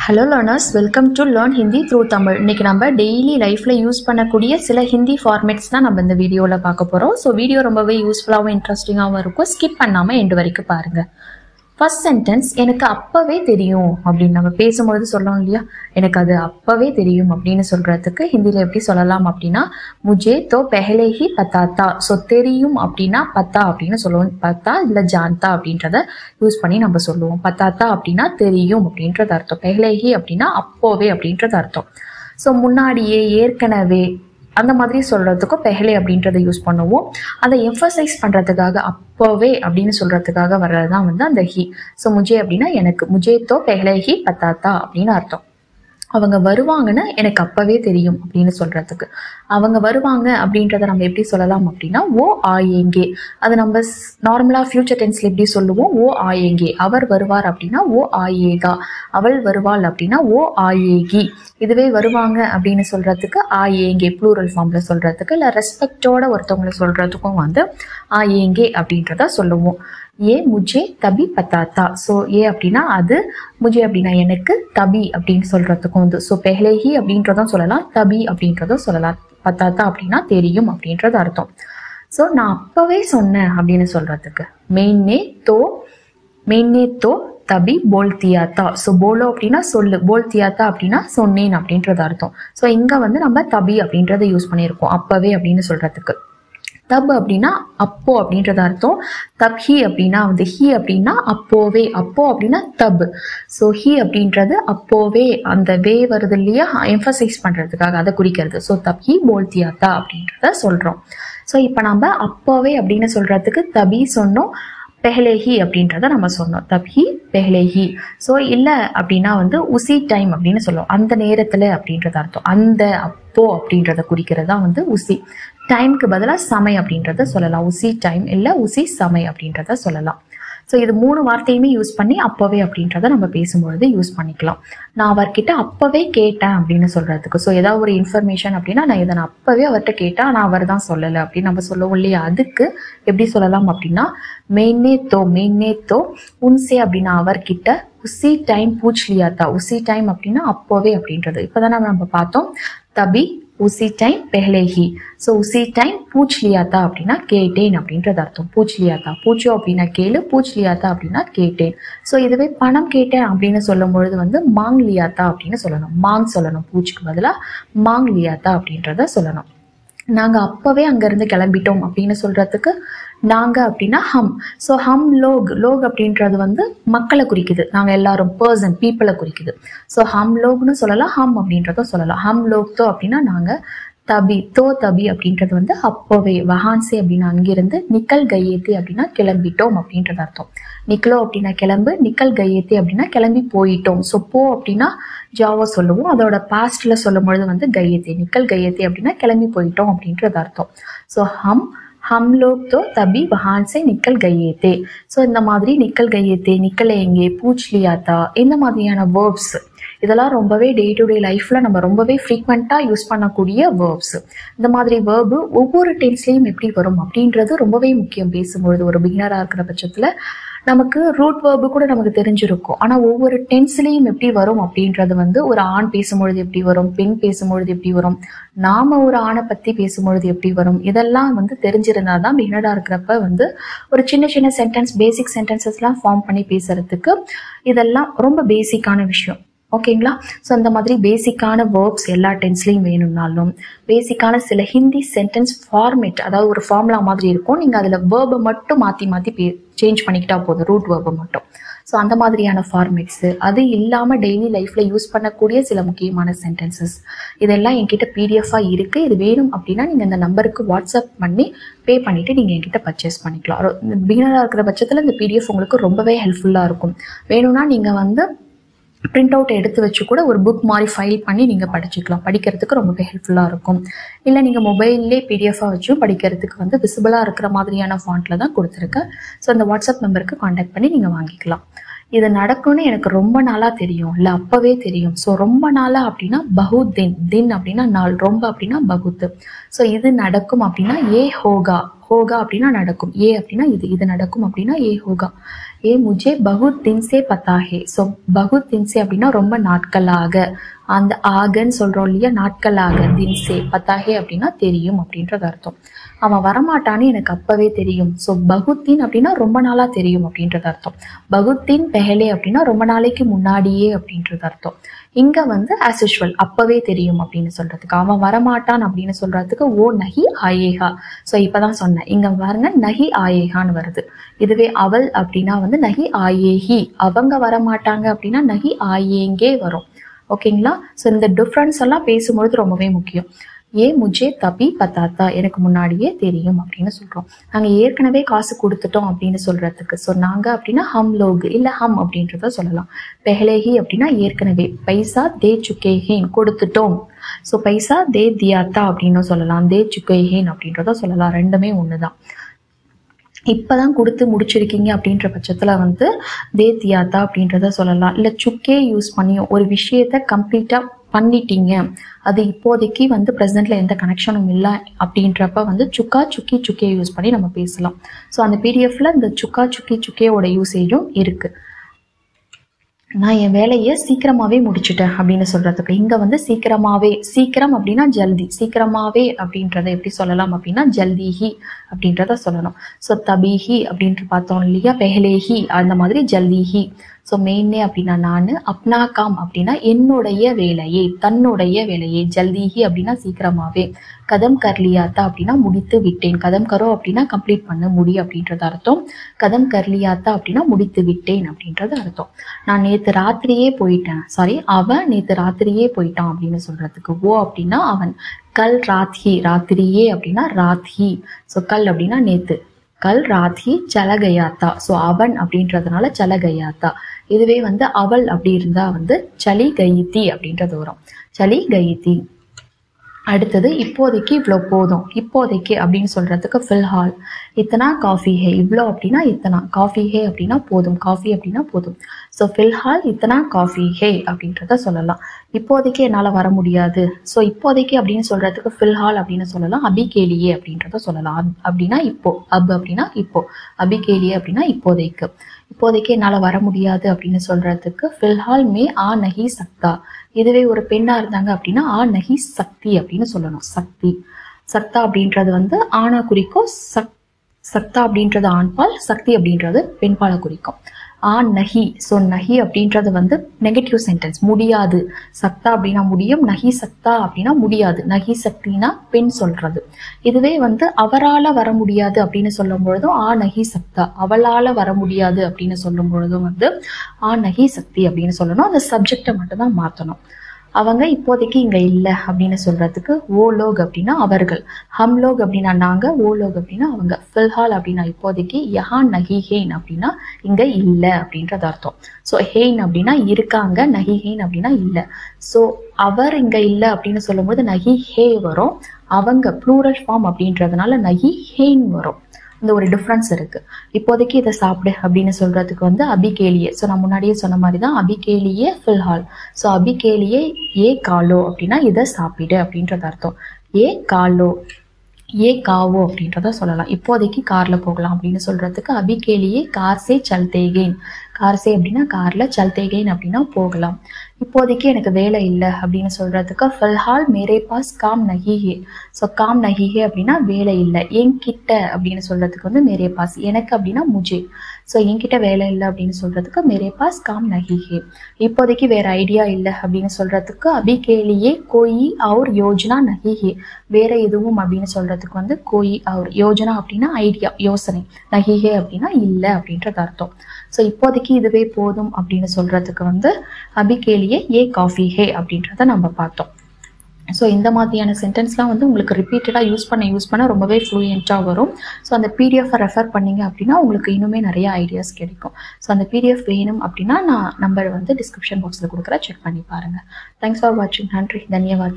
Hello learners, welcome to Learn Hindi through Tamil. இன்னைக்கு நம்ம daily லைஃப்ல யூஸ் பண்ணக்கூடிய சில ஹிந்தி ஃபார்மேட்ஸ் தான் நம்ம இந்த வீடியோல பார்க்க போறோம். ஸோ வீடியோ ரொம்பவே யூஸ்ஃபுல்லாகவும் இன்ட்ரெஸ்டிங்காகவும் இருக்கும். ஸ்கிப் பண்ணாம எண்டு வரைக்கும் பாருங்க. ஃபர்ஸ்ட் சென்டென்ஸ் எனக்கு அப்பவே தெரியும் அப்படின்னு நம்ம பேசும்பொழுது சொல்லணும் இல்லையா, எனக்கு அது அப்பவே தெரியும் அப்படின்னு சொல்றதுக்கு ஹிந்தியில எப்படி சொல்லலாம் அப்படின்னா முஜே தோ பெஹலே ஹி பத்தாத்தா. ஸோ தெரியும் அப்படின்னா பத்தா அப்படின்னு சொல்லுவோம். பத்தா இல்ல ஜான்தா அப்படின்றத யூஸ் பண்ணி நம்ம சொல்லுவோம். பத்தாத்தா அப்படின்னா தெரியும் அப்படின்றது அர்த்தம். பெஹலே ஹி அப்படின்னா அப்போவே அப்படின்றது அர்த்தம். ஸோ முன்னாடியே, ஏற்கனவே அந்த மாதிரி சொல்றதுக்கும் பெஹலே அப்படின்றத யூஸ் பண்ணுவோம். அதை எம்பசைஸ் பண்றதுக்காக அப்போவே அப்படின்னு சொல்றதுக்காக வர்றதுதான் அந்த ஹி. ஸோ முஜே அப்படின்னா எனக்கு, முஜே தோ பெஹலே ஹி பத்தாத்தா அப்படின்னு அர்த்தம். அவங்க வருவாங்கன்னு எனக்கு அப்பவே தெரியும் அப்படின்னு சொல்றதுக்கு அவங்க வருவாங்க அப்படின்றத நம்ம எப்படி சொல்லலாம் அப்படின்னா ஓ ஆயேங்கே. அது நம்ம நார்மலா ஃபியூச்சர் டென்ஸ்ல எப்படி சொல்லுவோம், ஓ ஆயேங்கே. அவர் வருவார் அப்படின்னா ஓ ஆயேகா. அவள் வருவாள் அப்படின்னா ஓ ஆயேகி. இதுவே வருவாங்க அப்படின்னு சொல்றதுக்கு ஆயேங்கே ப்ளூரல் ஃபார்ம்ல சொல்றதுக்கு, இல்ல ரெஸ்பெக்டோட ஒருத்தவங்களை சொல்றதுக்கும் ஆயேங்கே அப்படின்றத சொல்லுவோம். ஏ முஜே தபி பத்தாத்தா. ஸோ ஏ அப்படின்னா அது, முஜே அப்படின்னா எனக்கு, தபி அப்படின்னு சொல்றதுக்கும் ஸோ பெஹ்லேஹி அப்படின்றதும் சொல்லலாம், தபி அப்படின்றதும் சொல்லலாம். பத்தாத்தா அப்படின்னா தெரியும் அப்படின்றது அர்த்தம். ஸோ நான் அப்பவே சொன்னேன் அப்படின்னு சொல்றதுக்கு மெயின்னே தோ தபி போல்தியாத்தா. ஸோ போலோ அப்படின்னா சொல்லு, போல்தியாத்தா அப்படின்னா சொன்னேன் அப்படின்றது அர்த்தம். ஸோ இங்க நம்ம தபி அப்படின்றத யூஸ் பண்ணியிருக்கோம் அப்பவே அப்படின்னு சொல்றதுக்கு. தப் அப்படின்னா அப்போ அப்படின்றது அர்த்தம். தப் ஹி அப்படின்னா ஹி அப்படின்னா அப்போவே, அப்போ அப்படின்னா தப். ஸோ ஹி அப்படின்றது அப்போவே, அந்த வே வருது இல்லையா, எம்பசைஸ் பண்றதுக்காக அதை குறிக்கிறது. ஸோ தப் ஹி போல்தியாத்தா அப்படின்றத சொல்றோம். ஸோ இப்போ நம்ம அப்போவே அப்படின்னு சொல்றதுக்கு தபி சொன்னோம், பெஹ்லேஹி அப்படின்றத நம்ம சொன்னோம். தப்ஹி பெஹ்லேஹி. ஸோ இல்லை அப்படின்னா உசி டைம் அப்படின்னு சொல்லுவோம். அந்த நேரத்தில் அப்படின்றது அர்த்தம். அந்த அப்போ அப்படின்றத குறிக்கிறதா உசி. டைமுக்கு பதிலாக சமை அப்படின்றத சொல்லலாம். உசி டைம் இல்லை உசி சமை அப்படின்றத சொல்லலாம். ஸோ இது மூணு வார்த்தையுமே யூஸ் பண்ணி அப்போவே அப்படின்றத நம்ம பேசும்பொழுது யூஸ் பண்ணிக்கலாம். நான் அவர்கிட்ட அப்பவே கேட்டேன் அப்படின்னு சொல்றதுக்கு. ஸோ ஏதாவது ஒரு இன்ஃபர்மேஷன் அப்படின்னா நான் இதை அப்பவே அவர்கிட்ட கேட்டேன், ஆனால் அவர் தான் சொல்லலை அப்படின்னு நம்ம சொல்லுவோம் இல்லையா. அதுக்கு எப்படி சொல்லலாம் அப்படின்னா மெயின்னே தோ உன்சே அப்படின்னா அவர்கிட்ட, உசி டைம் பூச் லியாத்தா. உசி டைம் அப்படின்னா அப்போவே அப்படின்றது. இப்போதானே நம்ம பார்த்தோம் தபி உசி டைம் பெஹ்லேஹி. ஸோ உசி டைம் பூச் லியாத்தா அப்படின்னா கேட்டேன் அப்படின்றது அர்த்தம். பூச் லியாத்தா, பூச்சோ அப்படின்னா கேளு, பூச் லியாத்தா அப்படின்னா கேட்டேன். ஸோ இதுவே பணம் கேட்டேன் அப்படின்னு சொல்லும் பொழுது மாங் லியாத்தா அப்படின்னு சொல்லணும். மாங் சொல்லணும், பூச்சுக்கு பதிலாக மாங் லியாத்தா அப்படின்றத சொல்லணும். நாங்க அப்பவே அங்கிருந்து கிளம்பிட்டோம் அப்படின்னு சொல்றதுக்கு நாங்க அப்படின்னா ஹம். ஸோ ஹம் லோக் அப்படின்றது மக்களை குறிக்குது. நாங்க எல்லாரும், பர்சன், பீப்புளை குறிக்குது. ஸோ ஹம் லோக்னு சொல்லலாம், ஹம் அப்படின்றதும் சொல்லலாம். ஹம் லோக் தோ அப்படின்னா நாங்க, தபி அப்படின்றது அப்போவே, வஹான்சே அப்படின்னா அங்கிருந்து, நிக்கல் கையேத்தி அப்படின்னா கிளம்பிட்டோம் அப்படின்றது அர்த்தம். நிக்கலோ அப்படின்னா கிளம்பு, நிக்கல் கையேத்தி அப்படின்னா கிளம்பி போயிட்டோம். ஸோ போ அப்படின்னா ஜாவோ சொல்லுவோம். அதோட பாஸ்ட்ல சொல்லும் பொழுது கையேத்தி, நிக்கல் கையேத்தி அப்படின்னா கிளம்பி போயிட்டோம் அப்படின்றது அர்த்தம். ஸோ हम लोग तो तभी वहां से निकल गए थे. ஸோ இந்த மாதிரி நிக்கல் கையேத்தே, நிக்கலேங்கே, பூச் லியாத்தா, இந்த மாதிரியான வேர்ப்ஸ் இதெல்லாம் ரொம்பவே டே டு டே லைஃப்ல நம்ம ரொம்பவே ஃப்ரீக்வெண்டா யூஸ் பண்ணக்கூடிய வேர்ப்ஸ். இந்த மாதிரி வேர்பு ஒவ்வொரு டென்ஸ்லயும் எப்படி வரும் அப்படின்றது ரொம்பவே முக்கியம். பேசும்பொழுது ஒரு பிகினரா இருக்கிற பட்சத்துல நமக்கு ரூட் வேர்பு கூட நமக்கு தெரிஞ்சிருக்கும், ஆனா ஒவ்வொரு டென்ஸ்லயும் எப்படி வரும் அப்படின்றது ஒரு ஆண் பேசும்பொழுது எப்படி வரும், பெண் பேசும்பொழுது எப்படி வரும், நாம ஒரு ஆணை பத்தி பேசும்பொழுது எப்படி வரும், இதெல்லாம் தெரிஞ்சிருந்தாதான் பிகினரா இருக்கிறப்ப ஒரு சின்ன சின்ன சென்டென்ஸ், பேசிக் சென்டென்சஸ்லாம் ஃபார்ம் பண்ணி பேசுறதுக்கு இதெல்லாம் ரொம்ப பேசிக்கான விஷயம். ஓகேங்களா. ஸோ அந்த மாதிரி பேசிக்கான வேர்ப்ஸ் எல்லா டென்ஸ்லையும் வேணும்னாலும் பேசிக்கான சில ஹிந்தி சென்டென்ஸ் ஃபார்மேட், அதாவது ஒரு ஃபார்முலா மாதிரி இருக்கும். நீங்கள் அதில் வேர்பை மட்டும் மாற்றி சேஞ்ச் பண்ணிக்கிட்டா போதும், ரூட் வேர்பை மட்டும். ஸோ அந்த மாதிரியான ஃபார்மேட்ஸு, அது இல்லாமல் டெய்லி லைஃப்பில் யூஸ் பண்ணக்கூடிய சில முக்கியமான சென்டென்சஸ் இதெல்லாம் என்கிட்ட பிடிஎஃபாக இருக்குது. இது வேணும் அப்படின்னா நீங்கள் இந்த நம்பருக்கு வாட்ஸ்அப் பண்ணி பே பண்ணிவிட்டு நீங்கள் என்கிட்ட பர்ச்சேஸ் பண்ணிக்கலாம். பிகினராக இருக்கிற பட்சத்தில் இந்த பிடிஎஃப் உங்களுக்கு ரொம்பவே ஹெல்ப்ஃபுல்லாக இருக்கும். வேணும்னா நீங்கள் பிரிண்ட் அவுட் எடுத்து வச்சு கூட ஒரு புக் மாதிரி ஃபைல் பண்ணி நீங்கள் படிச்சுக்கலாம். படிக்கிறதுக்கு ரொம்பவே ஹெல்ப்ஃபுல்லாக இருக்கும். இல்லை நீங்கள் மொபைல்லே பிடிஎஃபாக வச்சும் படிக்கிறதுக்கு விசிபிளாக இருக்கிற மாதிரியான ஃபாண்ட்டில் தான் கொடுத்துருக்கேன். ஸோ அந்த வாட்ஸ்அப் நம்பருக்கு காண்டாக்ட் பண்ணி நீங்கள் வாங்கிக்கலாம். இது நடக்கும்னு எனக்கு ரொம்ப நாளாக தெரியும், இல்லை அப்போவே தெரியும். ஸோ ரொம்ப நாளாக அப்படின்னா பகுத் தின் அப்படின்னா நாள், ரொம்ப அப்படின்னா பகுத். ஸோ இது நடக்கும் அப்படின்னா ஏ ஹோகா அப்படின்னா நடக்கும், ஏ அப்படின்னா இது நடக்கும் அப்படின்னா ஏ ஹோகா. ஏ முஜே பகுத் தின் சே பத்தா ஹே. ஸோ பகுத் தின் சே அப்படின்னா ரொம்ப நாட்களாக, அந்த ஆகன்னு சொல்றோம் இல்லையா, நாட்களாக, தின் சே பத்தா ஹே அப்படின்னா தெரியும் அப்படின்றது அர்த்தம். அவன் வரமாட்டான்னு எனக்கு அப்பவே தெரியும். ஸோ பகுத்தின் அப்படின்னா ரொம்ப நாளா தெரியும் அப்படின்றது அர்த்தம். பகுத்தின் பெஹலே அப்படின்னா ரொம்ப நாளைக்கு முன்னாடியே அப்படின்றது அர்த்தம். இங்க வந்து ஆஸ் யூஷுவல் அப்பவே தெரியும் அப்படின்னு சொல்றதுக்கு, அவன் வரமாட்டான் அப்படின்னு சொல்றதுக்கு ஓ நஹி ஆயேகா. ஸோ இப்பதான் சொன்னேன், இங்க பாருங்க நஹி ஆயேகான்னு வருது. இதுவே அவள் அப்படின்னா வந்து நஹி ஆயேஹி, அவங்க வரமாட்டாங்க அப்படின்னா நஹி ஆயேங்கே வரும். ஓகேங்களா? ஸோ இந்த டிஃப்ரென்ஸ் எல்லாம் பேசும்பொழுது ரொம்பவே முக்கியம். ஏ முஜே தபி பத்தாத்தா, எனக்கு முன்னாடியே தெரியும் அப்படின்னு சொல்றோம். நாங்க ஏற்கனவே காசு கொடுத்துட்டோம் அப்படின்னு சொல்றதுக்கு, ஸோ நாங்க அப்படின்னா ஹம் லோக் இல்ல ஹம் அப்படின்றத சொல்லலாம். பெஹலேஹி அப்படின்னா ஏற்கனவே, பைசா தே சுக்கேஹேன் கொடுத்துட்டோம். ஸோ பைசா தே தியாத்தா அப்படின்னு சொல்லலாம், தே சுக்கேஹேன் அப்படின்றத சொல்லலாம். ரெண்டுமே ஒண்ணுதான். இப்பதான் கொடுத்து முடிச்சிருக்கீங்க அப்படின்ற பட்சத்துல வந்து தே தியாத்தா அப்படின்றத சொல்லலாம். இல்ல சுக்கே யூஸ் பண்ணியும் ஒரு விஷயத்த கம்ப்ளீட்டா பண்ணிட்டீங்க, அது இப்போதைக்கு வந்து ப்ரெசென்ட்ல எந்த கனெக்ஷனும் இல்லை அப்படின்றப்ப வந்து சுக்கா சுக்கி சுக்கே யூஸ் பண்ணி நம்ம பேசலாம். ஸோ அந்த பிடிஎஃப்ல இந்த சுக்கா சுக்கி சுக்கேவோட யூசேஜும் இருக்கு. நான் என் வேலையை சீக்கிரமாவே முடிச்சுட்டேன் அப்படின்னு சொல்றதுக்கு, இங்க வந்து சீக்கிரமாவே, சீக்கிரம் அப்படின்னா ஜல்தி, சீக்கிரமாவே அப்படின்றத எப்படி சொல்லலாம் அப்படின்னா ஜல்திஹி அப்படின்றத சொல்லணும். ஸோ தபிஹி அப்படின்ட்டு பார்த்தோம் இல்லையா, பெஹலேஹி அந்த மாதிரி ஜல்திஹி. ஸோ மெயினே அப்படின்னா நான், அப்னா காம் அப்படின்னா என்னுடைய வேலையை, தன்னுடைய வேலையை, ஜல்திஹி அப்படின்னா சீக்கிரமாவே, கதம் கர்லியாத்தா அப்படின்னா முடித்து விட்டேன், கதம் கரோ அப்படின்னா கம்ப்ளீட் பண்ண முடி அப்படின்றது அர்த்தம், கதம் கர்லியாத்தா அப்படின்னா முடித்து விட்டேன் அப்படின்றது அர்த்தம். நான் நேற்று ராத்திரியே போயிட்டேன், சாரி அவன் நேற்று ராத்திரியே போயிட்டான் அப்படின்னு சொல்றதுக்கு ஓ அப்படின்னா அவன், கல் ராத்ஹி ராத்திரியே அப்படின்னா ராத்ஹி. ஸோ கல் அப்படின்னா நேத்து, கல் ராத்ஹி சலகயாத்தா. ஸோ அவன் அப்படின்றதுனால சலகயாத்தா. இதுவே வந்து அவள் அப்படி இருந்தா வந்து சலி கயித்தி அப்படின்றது வரும், சலி கயித்தி. அடுத்தது இப்போதைக்கு இவ்வளோ போதும், இப்போதைக்கு அப்படின்னு சொல்றதுக்கு ஃபில்ஹால். இத்தனா காஃபி ஹே, இவ்வளோ அப்படின்னா இத்தனா, காஃபி ஹே அப்படின்னா போதும், காஃபி அப்படின்னா போதும். ஸோ ஃபில்ஹால் இத்தனா காஃபி ஹே அப்படின்றத சொல்லலாம். இப்போதைக்கு என்னால் வர முடியாது, ஸோ இப்போதைக்கு அப்படின்னு சொல்றதுக்கு ஃபில்ஹால் அப்படின்னு சொல்லலாம். அபிகேலியே அப்படின்றத சொல்லலாம். அப்படின்னா இப்போ, அப் அப்படின்னா இப்போ, அபிகேலியே அப்படின்னா இப்போதைக்கு. இப்போதைக்கு என்னால் வர முடியாது அப்படின்னு சொல்றதுக்கு ஃபில்ஹால் மே ஆ நஹி சக்தா. இதுவே ஒரு பெண்ணா இருந்தாங்க அப்படின்னா ஆ நஹி சக்தி அப்படின்னு சொல்லணும். சக்தி, சக்தா அப்படின்றது வந்து ஆணா குறிக்கும், சக்தா அப்படின்றது ஆண்பால், சக்தி அப்படின்றது பெண்பாலை குறிக்கும். ஆ நஹி. ஸோ நஹி அப்படின்றது வந்து நெகட்டிவ் சென்டென்ஸ், முடியாது. சக்தா அப்படின்னா முடியும், நஹி சக்தா அப்படின்னா முடியாது. நஹி சக்தினா பெண் சொல்றது. இதுவே வந்து அவரால் வர முடியாது அப்படின்னு சொல்லும் பொழுதும் ஆ நஹி சக்தா, அவளால் வர முடியாது அப்படின்னு சொல்லும் பொழுதும் வந்து ஆ நஹி சக்தி அப்படின்னு சொல்லணும். அந்த சப்ஜெக்டை மட்டும் தான் மாற்றணும். அவங்க இப்போதைக்கு இங்க இல்லை அப்படின்னு சொல்றதுக்கு ஓ லோக் அப்படின்னா அவர்கள், ஹம் லோக் அப்படின்னா நாங்க, ஓ லோக் அப்படின்னா அவங்க. ஃபில்ஹால் அப்படின்னா இப்போதைக்கு, யஹா நஹி ஹேன் அப்படின்னா இங்க இல்லை அப்படின்றது அர்த்தம். ஸோ ஹேன் அப்படின்னா இருக்காங்க, நஹி ஹேன் அப்படின்னா இல்லை. ஸோ அவர் இங்க இல்லை அப்படின்னு சொல்லும்போது நஹி ஹே வரும், அவங்க ப்ளூரல் ஃபார்ம் அப்படின்றதுனால நஹி ஹேன் வரும். இந்த ஒரு டிஃப்ரென்ஸ் இருக்கு. இப்போதைக்கு இதை சாப்பிடு அப்படின்னு சொல்றதுக்கு வந்து அபிகேலியே. ஸோ நான் முன்னாடியே சொன்ன மாதிரி தான் அபிகேலியே ஃபில்ஹால். ஸோ அபிகேலியே ஏ காலோ அப்படின்னா இதை சாப்பிடு அப்படின்றது அர்த்தம். ஏ காலோ, ஏ காவோ அப்படின்றத சொல்லலாம். இப்போதைக்கு கார்ல போகலாம் அப்படின்னு சொல்றதுக்கு அபிகேலியே கார்சே சல்தேகேன், கார்சே அப்படின்னா கார்ல, சல்தேகேன் அப்படின்னா போகலாம். இப்போதைக்கு எனக்கு வேலை இல்லை அப்படின்னு சொல்றதுக்கு ஃபில்ஹால் மேரே பாஸ் காம் நஹிஹே. ஸோ காம் நஹிஹே அப்படின்னா வேலை இல்லை. என்கிட்ட அப்படின்னு சொல்றதுக்கு வந்து மேரே பாஸ், எனக்கு அப்படின்னா முஜே. ஸோ என்கிட்ட வேலை இல்லை அப்படின்னு சொல்றதுக்கு மேரே பாஸ் காம் நஹிஹே. இப்போதைக்கு வேற ஐடியா இல்லை அப்படின்னு சொல்றதுக்கு அபிகேலியே கோயி அவுர் யோஜனா நஹிஹே. வேற எதுவும் அப்படின்னு சொல்றதுக்கு வந்து கோயி அவுர், யோஜனா அப்படின்னா ஐடியா, யோசனை, நஹிஹே அப்படின்னா இல்லை அப்படின்றது அர்த்தம். ஸோ இப்போதைக்கு இதுவே போதும் அப்படின்னு சொல்றதுக்கு வந்து அபிகேலியே ஏ காஃபி ஹே அப்படின்றத நம்ம பார்த்தோம். ஸோ இந்த மாதிரியான சென்டென்ஸ்லாம் வந்து உங்களுக்கு ரிப்பீட்டடாக யூஸ் பண்ண ரொம்பவே ஃப்ளூயண்ட்டாக வரும். ஸோ அந்த பிடிஎஃப் ரெஃபர் பண்ணீங்க அப்படின்னா உங்களுக்கு இன்னுமே நிறைய ஐடியாஸ் கிடைக்கும். ஸோ அந்த பிடிஎஃப் வேணும் அப்படின்னா நான் நம்பர் வந்து டிஸ்கிரிப்ஷன் பாக்ஸில் கொடுக்குறேன், செக் பண்ணி பாருங்கள். தேங்க்ஸ் ஃபார் வாட்சிங். நன்றி, தன்யவாத்.